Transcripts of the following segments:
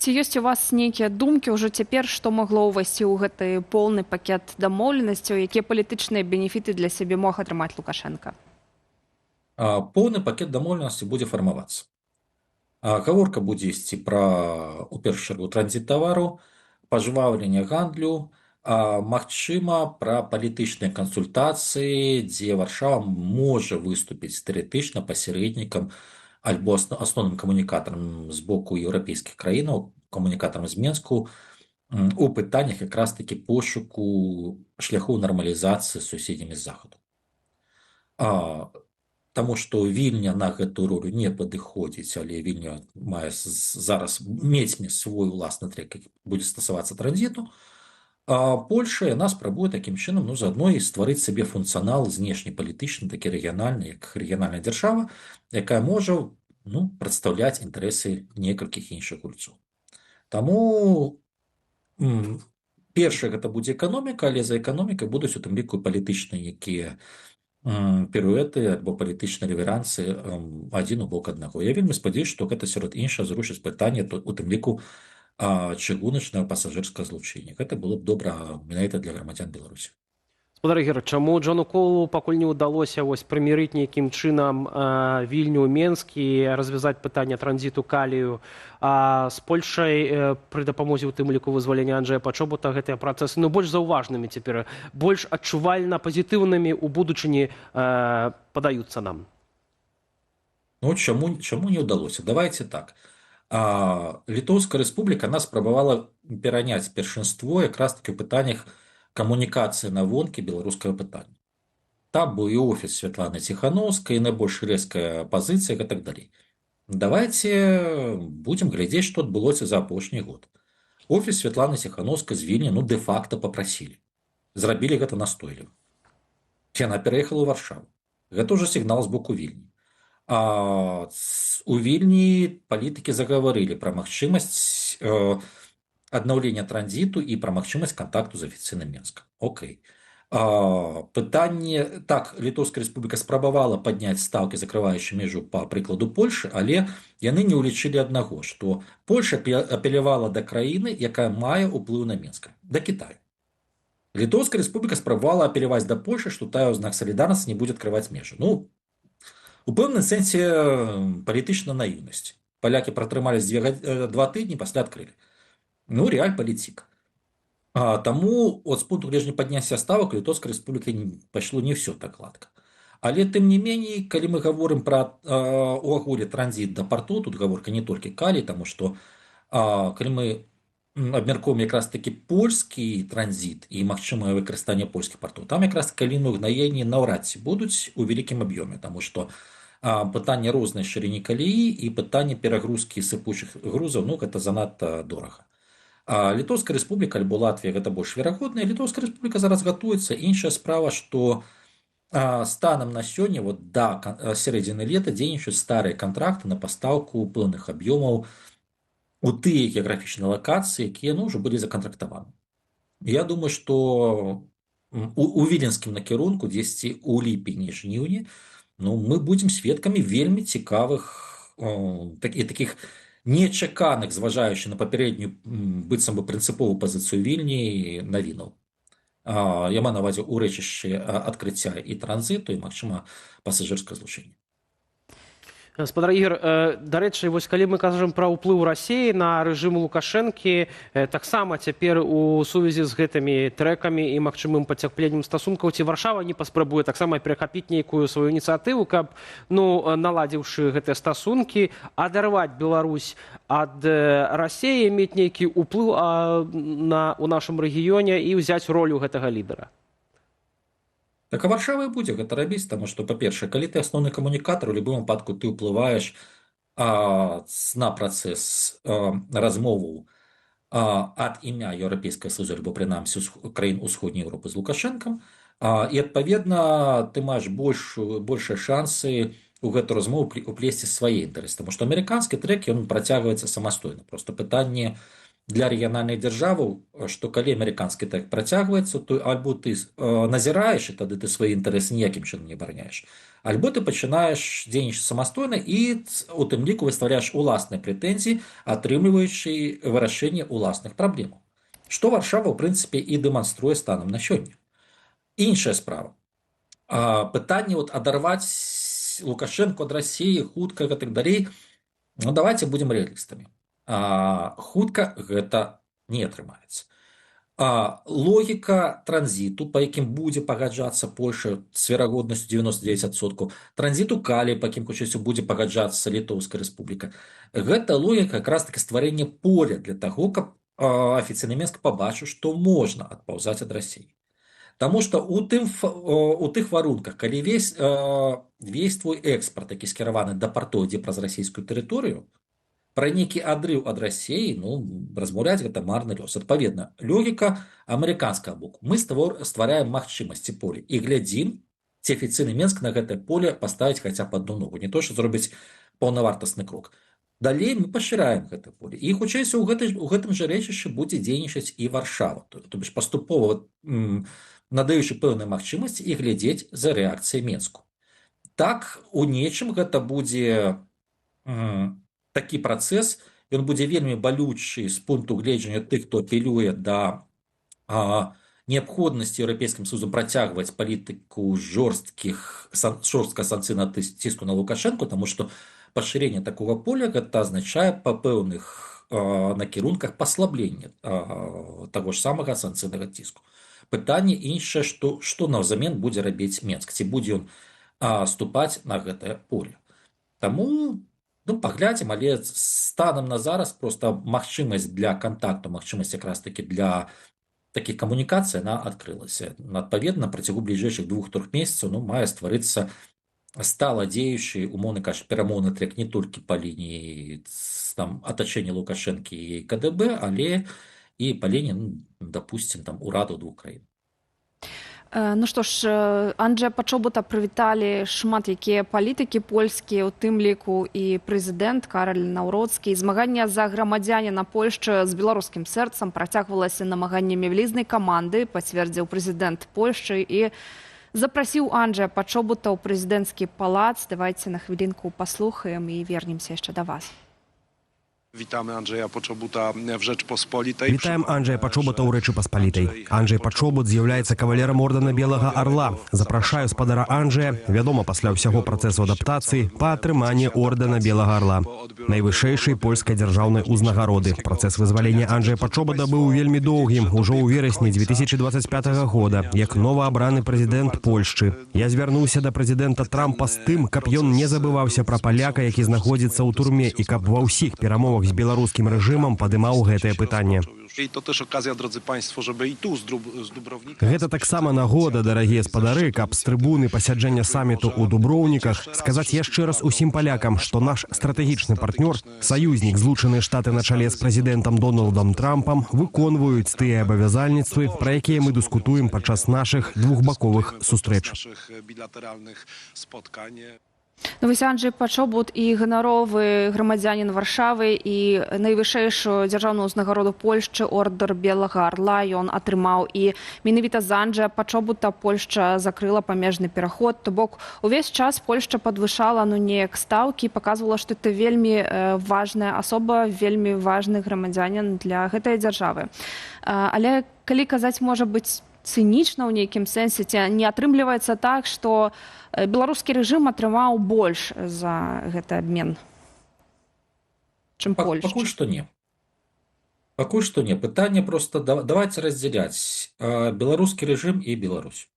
Ці ёсць у вас нейкія думкі ўжо цяпер, што магло ўвайсці ў гэты поўны пакет дамоўленасцяў, якія палітычныя бенефіты для сябе мог атрымаць Лукашенко? Поўны пакет дамоўленасці будзе фармавацца. Гаворка будзе ісці пра, у першую чаргу, транзіт тавару, пажваўленне гандлю, магчыма, пра палітычныя кансультацыі, дзе Варшава можа выступіць тэарэтычна пасярэднікам альбо асноўным камунікатарам з боку еўрапейскіх краінаў, камунікатарам з Менску, у пытаннях якраз такі пошуку шляхоў нармалізацыі з суседзямі з захаду. Таму што Вільня на гэтую ролю не падыходзіць, але Вільня мае зараз мець свой уласны трек, які будзе стасавацца транзіту. Польша яна спрабуе такім чынам заадно і стварыць сабе функцыянал знешнепалітычны, такі рэгіянальны, як рэгіянальная дзяржава, якая можа прадстаўляць інтарэсы некалькіх іншых гульцоў. Таму першае гэта будзе эканоміка, але за эканомікай будуць у тым ліку палітычныя якія піруэты альбо палітычныя рэверансы адзін у бок аднаго. Я вельмі спадзяюся, што гэта сярод іншага зрушыць пытанне у тым ліку чыгуначнага пасажырскага злучэння. Гэта было б добра менавіта для грамадзян Беларусі. Спадар Ігор, чаму Джону Колу пакуль не ўдалося прымірыць нейкім чынам Вільню, Менск і развязаць пытанне транзіту калію, а з Польшай пры дапамозе ў тым ліку вызвалення Анджэя Пачобута гэтыя працэсы больш заўважнымі цяпер, больш адчувальна пазітыўнымі ў будучыні падаюцца нам? Чаму не ўдалося? Давайце так. Літоўская рэспубліка нас спрабавала пераняць першынство якраз такі ў пытаннях камунікацыі на вонкі беларускага пытання. Там быў і офіс Святланы Ціхановскай, і найбольш рэзкая пазіцыя і так далей. Давайце будзем глядзець, што адбылося за апошні год. Офіс Святланы Ціхановскай з Вільні дэ-факта папрасілі. Зрабілі гэта настойліва. Яна пераехала ў Варшаву. Гэта ўжо сігнал з боку Вільні. У Вільні палітыкі загаварылі пра магчымасць аднаўлення транзіту і пра магчымасць кантакту з афіцыйным Менскам. Окей. Пытанне... Так, Літоўская рэспубліка спрабавала падняць стаўкі, закрываючы межу па прыкладу Польшы, але яны не ўлічылі аднаго, што Польша апелявала да краіны, якая мае ўплыў на Менска, да Кітаю. Літоўская рэспубліка спрабавала апеляваць да Польшы, што тая ў знак салідарнасці не будзе адкрываць межы. У пэўным сэнсе палітычна наіўнасць. Палякі пратрымаліся 2 тыдні, пасля адкрылі. Реальпалітик. Таму з пункту гледжання падняцця ставак Літоўскай рэспублікі пайшло не ўсё так гладка. Але тым не меней, калі мы гаворым пра увагуле транзіт да парту, тут гаворка не толькі калій, таму што калі мы абмяркоўваем якраз такі польскі транзіт і магчымае выкарыстанне польскіх партоў, там якраз калійных угнаенні наўрад ці будуць у вялікім аб'ёме, таму што пытанне рознай шырыні калеі і пытанне перагрузкі сыпучых грузаў, гэта занадта дорага. Літоўская рэспубліка альбо Латвія гэта больш верагодна. Літоўская рэспубліка зараз гатуецца. Іншая справа, што станам на сёння да сярэдзіны лета дзейнічаюць старыя кантракты на пастаўку пэўных аб'ёмаў у тыя геаграфічныя лакацыі, якія ўжо былі законтрактаваны. Я думаю, што у віленскім накірунку дзесьці ў ліпені-жніўні мы будзем сведкамі вельмі цікавых такіх нечаканых, зважаючы на папярэднюю быццам бы прынцыповую пазіцыю Вільні, навінаў. Я маю на ўвазе ўрэчышчы адкрыцця і транзіту, і, магчыма, пасажырскае злучэнне. Спадар Ігор, дарэчы, калі мы кажам пра ўплыў Расіі на рэжым Лукашэнкі, таксама цяпер у сувязі з гэтымі трэкамі і магчымым пацяпленнем стасункаў, ці Варшава не паспрабуе таксама перахапіць нейкую сваю ініцыятыву, каб, наладзіўшы гэтыя стасункі, адарваць Беларусь ад Расіі, мець нейкі ўплыў у нашым рэгіёне і ўзяць ролю гэтага лідара? Так Варшава і будзе гэта рабіць, таму што, па-першае, калі ты асноўны камунікатар, у любым выпадку ты ўплываеш на працэс размову ад імя Еўрапейскага Саюза, альбо прынамсі краін Усходняй Еўропы з Лукашэнкам, і, адпаведна, ты маеш большыя шансы у гэту размову уплесці свае інтарэсы, таму што амерыканскі трэк, ён працягваецца самастойна. Проста пытанне для рэгіянальных дзяржаваў, што калі амерыканскі тэк працягваецца, то альбо ты назіраеш, і тады ты свае інтарэсы ніякім чынам не абараняеш, альбо ты пачынаеш дзейнічаць самастойна і у тым ліку выставляеш уласныя прэтэнзіі, атрымліваючы вырашэнне ўласных праблемаў. Што Варшава, ў прынцыпе, і дэманструе станам на сёння. Іншая справа. Пытанне адарваць Лукашэнку ад Расіі хутка і так далей, ну давайте будзем рэалістамі. Хутка гэта не атрымаецца. Логіка транзіту, па якім будзе пагаджацца Польша з верагоднасцю 99%, транзіту калій, па якім хутчэй будзе пагаджацца Літоўская Рэспубліка, гэта логіка якраз таки стварэння поля для таго, каб афіцыйны Мінск пабачыў, што можна адпаўзаць ад Расіі. Таму што у тых варунках, калі весь твой экспарт, які скіраваны да партоў, дзе праз расійскую тэрыторыю, пра нейкі адрыў ад Расіі, размаўляць гэта марны лёс. Адпаведна, логіка амерыканскага боку. Мы ствараем магчымасці полі і глядзім, ці афіцыйны Мінск на гэтае поле паставіць хаця б адну ногу, не то, што зробіць паўнавартасны крок. Далей мы пашыраем гэта поле. І хутчэйся у гэтым жа рэчышчы будзе дзейнічаць і Варшава. То бишь паступова надаючы пэўныя магчымасці і глядзець за рэакцыяй Мінску. Так, у нечым гэта будзе такі працэс, ён будзе вельмі балючы з пункту гледжання тых, хто апелюе да неабходнасці Еўрапейскім Союзам працягваць палітыку жорстка санкцыйнага ціску на Лукашэнку, таму што пашырэнне такога поля гэта азначае па пэўных накірунках паслаблення таго ж самага санкцыйнага ціску. Пытанне іншае, што навзамен будзе рабіць Мінск, ці будзе ён ступаць на гэтае поле. Таму паглядзім, але станам на зараз проста магчымасць для кантакту, магчымасць якраз такі для такіх камунікацый, яна адкрылася. Адпаведна, працягу бліжэйшых 2-3 месяцаў мае стварыцца стала дзеючы, умоўна кажучы, перамоўны трек не толькі па лініі атачэння Лукашэнкі і КДБ, але і па лініі, дапусцім, ураду двух краін. Ну што ж, Анджэя Пачобута прывіталі шмат якія палітыкі польскія, у тым ліку і прэзідэнт Караль Наўроцкі. Змаганне за грамадзяніна Польшчы з беларускім сэрцам працягвалася намаганнямі вялізнай каманды, пацвердзіў прэзідэнт Польшчы і запрасіў Анджэя Пачобута ў прэзідэнцкі палац. Давайце на хвілінку паслухаем і вернемся яшчэ да вас. Witamy Andrzeja Poczobuta w Rzeczpospolitej. Вітаем Анджея Пачобута ў Рэчы Паспалітай. Анджей Пачобут з'яўляецца кавалерам ордэна Белага Арла. Запрашаю спадара Анджея, вядома, пасля ўсяго працэсу адаптацыі, па атрыманні ордэна Белага Арла, найвышэйшай польскай дзяржаўнай узнагароды. Працэс вызвалення Анджея Пачобута быў вельмі доўгім, ужо ў верасні 2025 года, як новаабраны прэзідэнт Польшчы. Я звярнуўся да прэзідэнта Трампа з тым, каб ён не забываўся пра паляка, які знаходзіцца ў турме, і каб ва ўсіх перамовах з беларускім рэжымам падымаў гэтае пытанне. Гэта таксама нагода, дарагія спадары, каб з трыбуны пасяджэння саміту ў Дуброўніках сказаць яшчэ раз усім палякам, што наш стратэгічны партнёр, саюзнік Злучаныя Штаты на чале з прэзідэнтам Дональдам Трампам выконваюць тыя абавязальніцтвы, пра якія мы дыскутуем падчас нашых двухбаковых сустрэч. Вось Анджэй Пачобут і ганаровы грамадзянін Варшавы і найвышэйшую дзяржаўную ўзнагароду Польшчы ордэр Белага Арла ён атрымаў. І менавіта з Анджэя Пачобута Польшча закрыла памежны пераход. То бок увесь час Польшча падвышала неяк стаўкі, паказвала, што это вельмі важная асоба, вельмі важны грамадзянін для гэтай дзяржавы. Але калі казаць, можа быць, цынічна ў нейкім сэнсе, ці не атрымліваецца так, што беларускі рэжым атрымаў больш за гэты абмен, чым Польшча? Пакуль што не. Пакуль што не. Пытанне проста, давайте раздзяляць беларускі рэжым і Беларусь.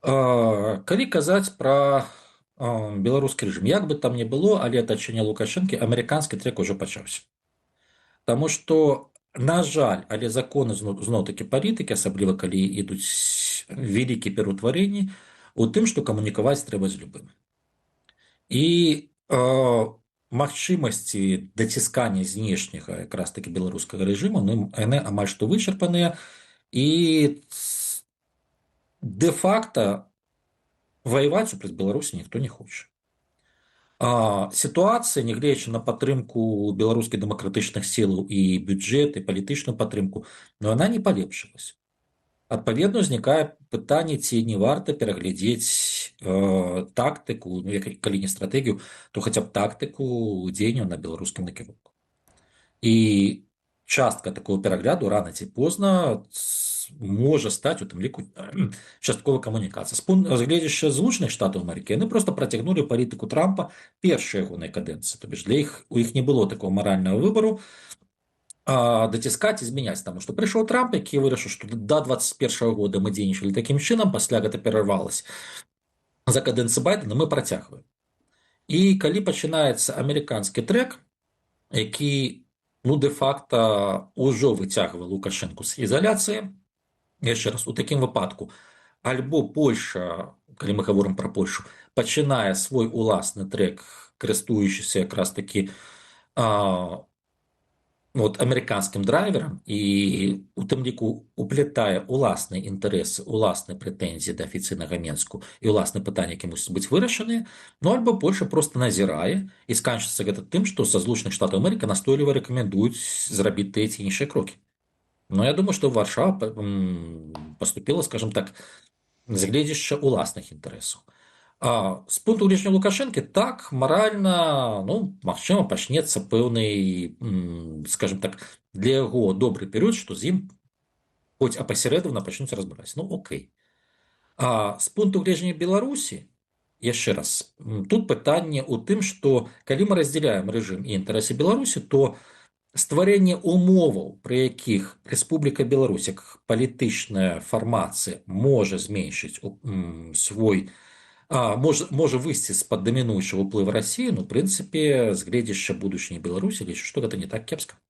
Калі казаць пра беларускі рэжым, як бы там не было, але атачэнне Лукашэнкі, амерыканскі трек ужо пачаўся. Таму што, на жаль, але законы зноў-такі палітыкі, асабліва калі ідуць вялікія пераўтварэнні, у тым, што камунікаваць трэба з любым. І магчымасці даціскання знешняга якраз такі беларускага рэжыму, яны амаль што вычарпаныя, і дэ-факта ваяваць супраць Беларусі ніхто не хоча. Сітуацыя, нягледзячы на падтрымку беларускіх дэмакратычных сілаў і бюджэт і палітычную падтрымку, но яна не палепшылася. Адпаведна, узнікае пытанне, ці не варта пераглядзець тактыку, ну, калі не стратэгію, то хаця б тактыку дзеянняў на беларускім накірунку. І частка такого перагляду рана ці позна можа стаць, у тым ліку, частковай камунікацыі. Гледзячы Злучаных Штатаў Амерыкі, яны проста працягнулі палітыку Трампа першай ягонай кадэнцыі. То бишь у іх не было такого маральнага выбару даціскаць і змяняць, таму што прыйшоў Трамп, які вырашыў, што да 2021 года мы дзейнічалі такім чынам, пасля гэта перарвалася за кадэнцыі Байдена, мы працягваем. І калі пачынаецца амерыканскі трэк, які, ну, дэ-факта ўжо выцягвае Лукашэнку з ізаляцыі, яшчэ раз, у такім выпадку, альбо Польша, калі мы гаворым пра Польшу, пачынае свой уласны трэк, карыстуючыся якраз такі амерыканскім драйверам і у тым ліку уплятае уласныя інтарэсы, уласныя прэтэнзіі да афіцыйнага Менску і уласныя пытанні, які мусяць быць вырашаныя, ну альбо Польша проста назірае і сканчыцца гэта тым, што са Злучаных Штатаў Амерыкі настойліва рэкамендуюць зрабіць тыя ці іншыя крокі. Но я думаю, што Варшава поступила, скажем так, загледзяшча уласных інтарэсаў. З пункту гледжання Лукашэнкі, так, маральна, ну, магчыма, пачнецца пэўны, скажем так, для яго добры перыяд, што з ім хоць апасярэдавана пачнуць разбіраць. Ну, окей. З пункту гледжання Беларусі, яшчэ раз, тут пытанне ў тым, што калі мы раздзяляем рэжым і інтарэсы Беларусі, то стварэнне умоваў, пры якіх Рэспубліка Беларусь як палітычная фармацыя можа зменшыць свой, можа выйсці з-пад дамінуючага ўплыву Расіі, ну, в прынцыпе, з гледзяшча будучыні Беларусі, лічу, што гэта не так кепска.